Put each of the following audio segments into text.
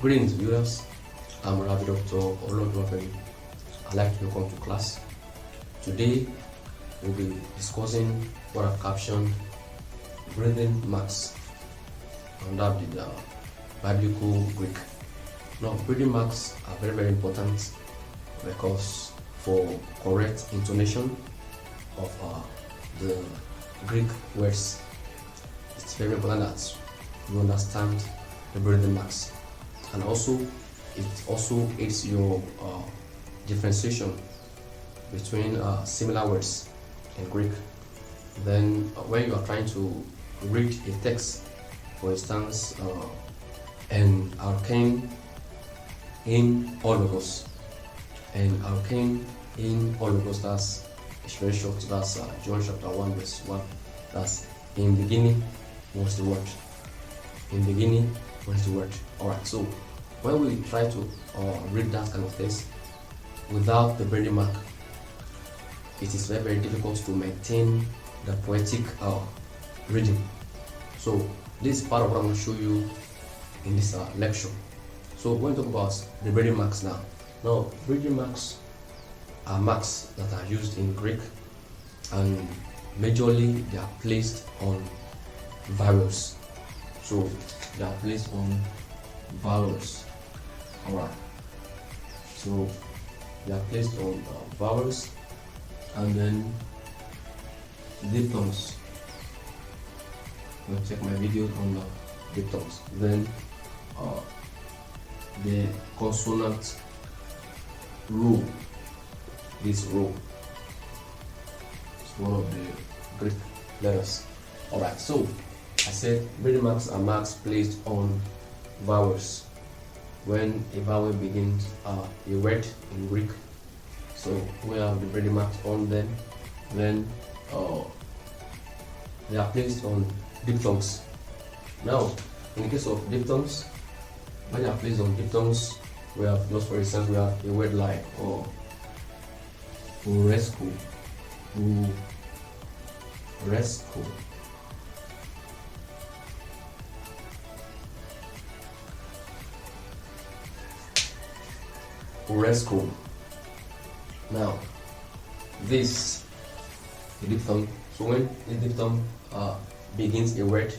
Greetings viewers, I'm Rabbi Dr. Oluwafemi. I'd like to welcome to class. Today we'll be discussing what I've captioned breathing marks under the biblical Greek. Now, breathing marks are very important because for correct intonation of the Greek words, it's very important that you understand the breathing marks, and also it also aids your differentiation between similar words in Greek. Then when you are trying to read a text, for instance, an arcane in Ologos, and arcane in Ologos, that's it's very short, that's John chapter 1 verse 1, that's in beginning was the word. In beginning was the word. Alright, so when we try to read that kind of text without the breathing mark, it is very difficult to maintain the poetic reading. So this is part of what I'm going to show you in this lecture. So we're going to talk about the breathing marks now. Now, breathing marks are marks that are used in Greek, and majorly they are placed on vowels. So they are placed on vowels. Alright. So they are placed on vowels, and then diphthongs. I'll check my video on the diphthongs. Then the consonant rho. This rho is one of the Greek letters. Alright, so I said breathing marks are marks placed on vowels when a vowel begins a word in Greek. So we have the breathing marks on them. Then they are placed on diphthongs. Now, in the case of diphthongs, when they are placed on diphthongs, we have, just for instance, we have a word like Uresco. Now, this is the diphthong. So when the diphthong begins a word,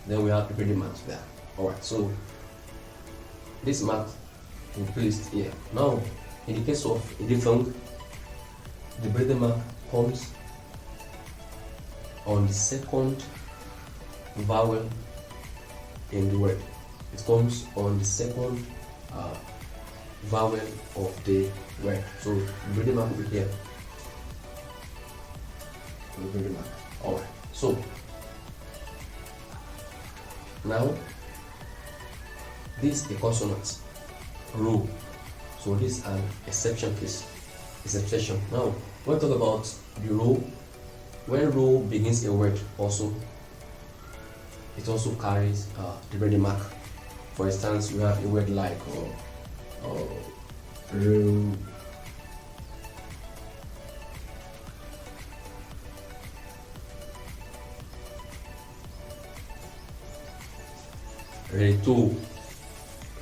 then we have the breathing marks there. Alright, so this mark is placed here. Now, in the case of a diphthong, the breathing mark comes on the second vowel in the word. It comes on the second vowel of the word. So the breathing mark will be here. The breathing mark. Alright. So now this is a consonant rho. So this is an exception case. Exception. Now when we talk about the rho, when rho begins a word, also it also carries the breathing mark. For instance, we have a word like rho.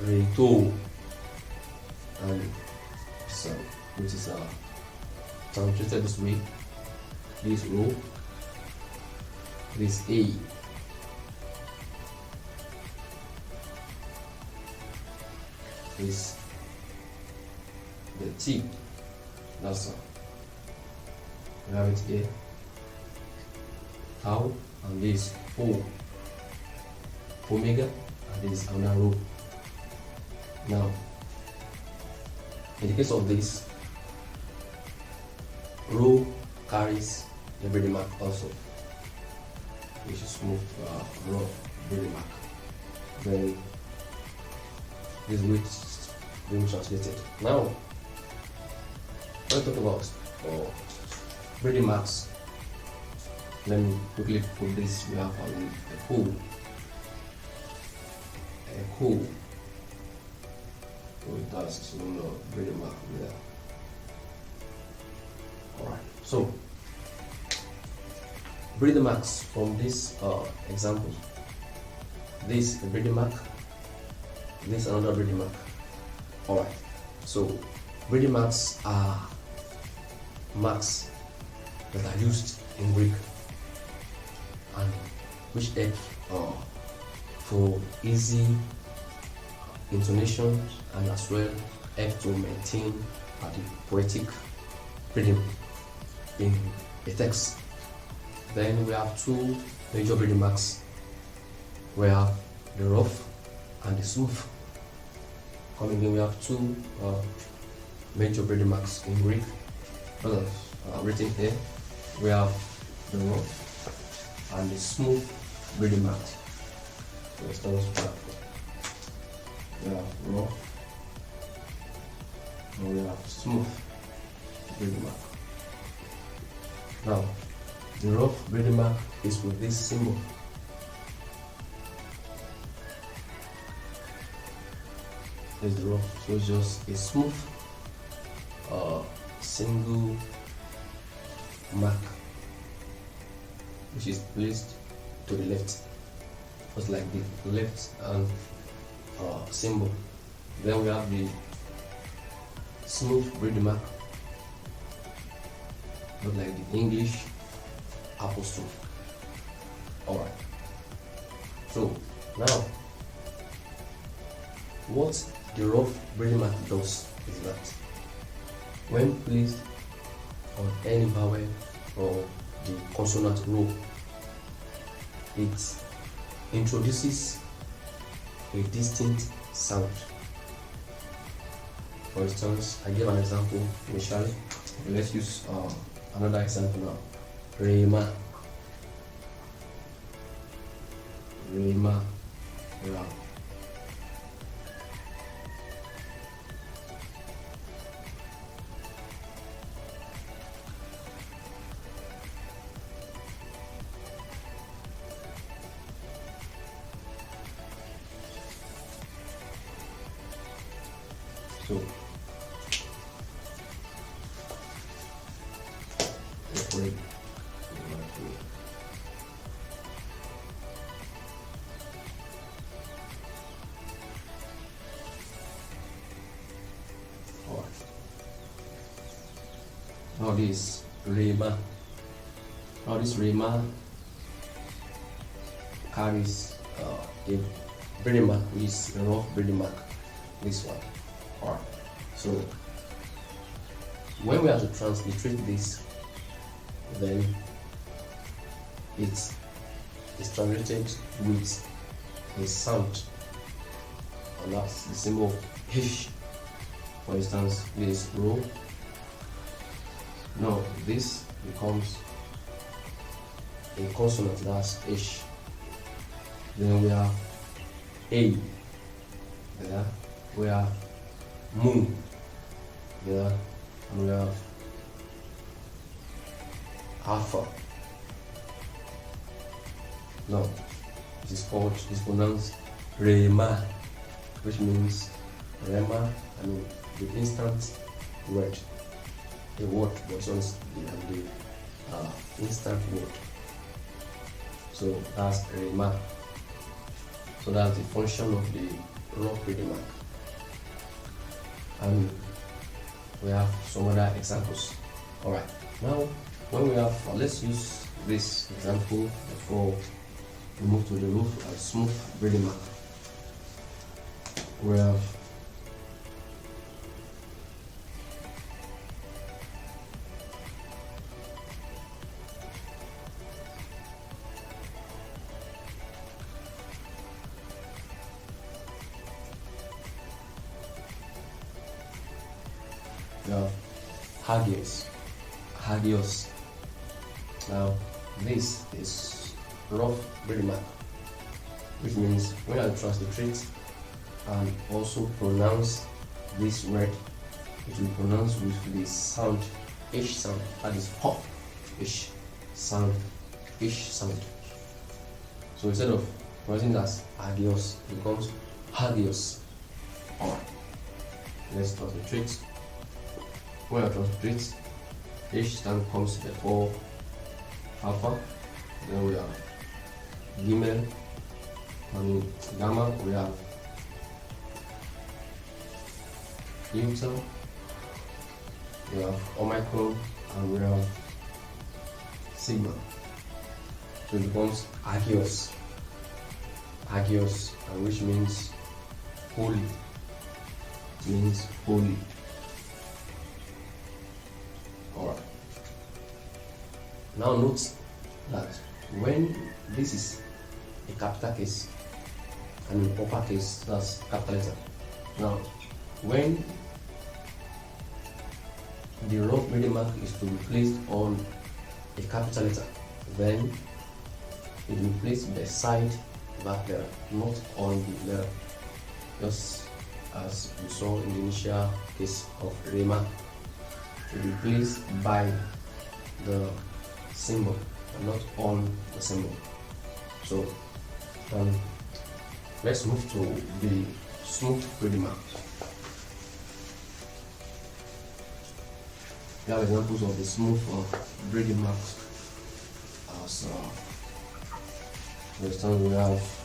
Reto, and so which is translated this way. This rho, this A, this the T. That's we have it here. Tau, and this O, omega, and this another rho. Now, in the case of this, rho carries the breathing mark also. We should move to rho breathing mark. Then this way is being translated. Now, when we talk about breathing marks, let me quickly put this. We have a cool. So that's no breathing mark there. Alright, so breathing marks from this example. This is the breathing mark, this is another breathing mark. Alright, so breathing marks are marks that are used in Greek and which help for easy intonation and as well help to maintain the poetic rhythm in a text. Then we have two major breathing marks. We have the rough and the smooth. Coming in, we have two major breathing marks in Greek written here. We have the rough and the smooth breathing marks. So let's start with we have rough and we have smooth breathing mark. Now, the rough breathing mark is with this symbol. There's the rough, so it's just a smooth single mark which is placed to the left, just like the left hand symbol. Then we have the smooth breathing mark, not like the English apostrophe. Alright, so now what the rough breathing mark does is that when placed on any vowel or the consonant row, it introduces a distinct sound. For instance, I give an example initially. Let's use another example now. Rema. Rema. Ra. So, now this Rema. Now this Rema carries a breathing mark, which is a rough breathing mark. This one. Alright. So when we have to transliterate this, then it is translated with a sound, and that's the symbol of H. For instance, this row. Now this becomes a consonant, that's H. Then we have A. There we have moon. There and we have alpha. Now it is pronounced Rema, which means Rema, I mean the instant word. A word, but it's the instant word. So that's Rema. So that's the function of the rough breathing mark. And we have some other examples. Alright, now when we have, let's use this example before we move to the rough and smooth breathing mark. We have hagios. Now this is rough breathing mark, which means when I transliterate and also pronounce this word, it will pronounce with the sound H sound, that is hop, H sound, H sound. So instead of pronouncing it as hagios, it becomes hagios. Alright, let's transliterate. When I transliterate, H sound comes before alpha, then we have gimel, and gamma, we have delta, we have omicron, and we have sigma. So it becomes Agios, and which means holy. Means holy. Alright. Now note that when this is a capital case and an upper case, that's capital letter. Now, when the rough middle mark is to be placed on a capital letter, then it will be placed beside that letter, not on the letter. Just as we saw in the initial case of Rema, it will be placed by the symbol and not on the symbol. So let's move to the smooth braiding mark. We have examples of the smooth braiding marks. As for example, we have